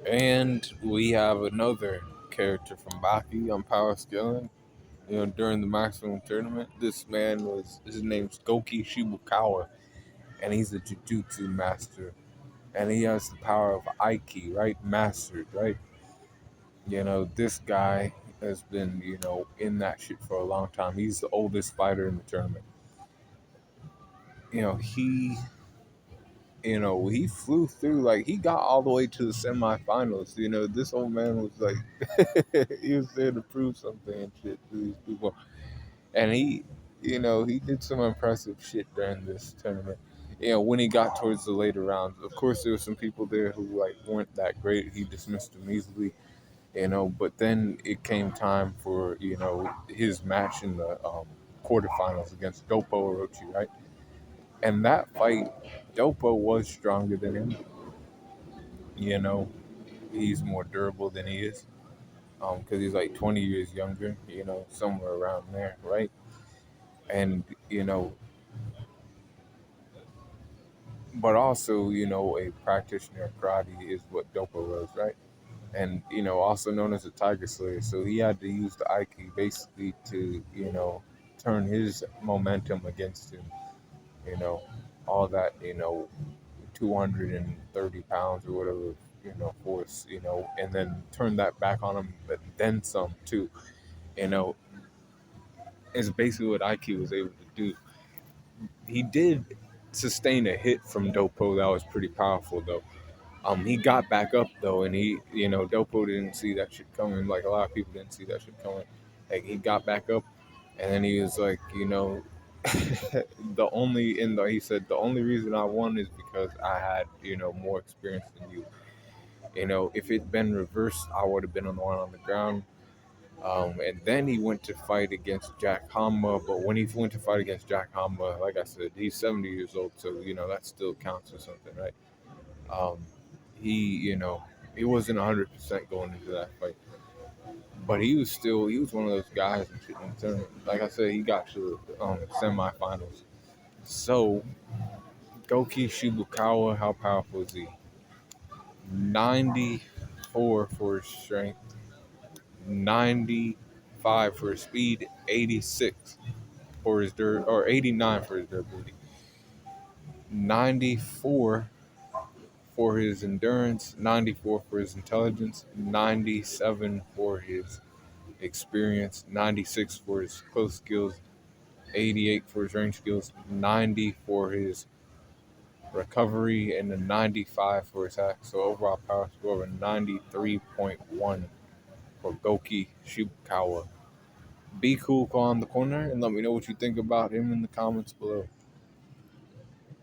And we have another character from Baki on Power Scaling. During the maximum tournament, his name's Gouki Shibukawa, and he's a Jujutsu master, and he has the power of Aiki, right? Mastered, right? This guy has been, in that shit for a long time. He's the oldest fighter in the tournament. He he flew through, like, he got all the way to the semifinals. This old man was like, he was there to prove something and shit to these people. And he did some impressive shit during this tournament. When he got towards the later rounds, of course, there were some people there who, like, weren't that great. He dismissed them easily, but then it came time for, his match in the quarterfinals against Dopo Orochi, right? And that fight, Dopo was stronger than him. You know, he's more durable than he is, because he's like 20 years younger. Somewhere around there, right? And but also, a practitioner of karate is what Dopa was, right? And also known as a Tiger Slayer. So he had to use the Aiki basically to turn his momentum against him. You know, all that 230 pounds or whatever force, and then turn that back on him, but then some too. You know, is basically what Aiki was able to do. He did sustain a hit from Dopo that was pretty powerful though. He got back up though, and Dopo didn't see that shit coming. Like, a lot of people didn't see that shit coming. Like, he got back up, and then he was like, he said the only reason I won is because I had more experience than you. If it'd been reversed, I would have been on the one on the ground. And then he went to fight against Jack Hama, but when he went to fight against Jack Hama, like I said, he's 70 years old, so that still counts for something, right? Um, he wasn't 100% going into that fight, but he was one of those guys in the tournament. Like I said, he got to semifinals. So Goki Shibukawa, how powerful is he? 94 for his strength, 95 for his speed, 86 for his or 89 for his durability, 94 for his endurance, 94 for his intelligence, 97 for his experience, 96 for his close skills, 88 for his range skills, 90 for his recovery, and a 95 for his hack. So overall power score of a 93.1 for Goki Shibukawa. Be cool, call on the corner, and let me know what you think about him in the comments below.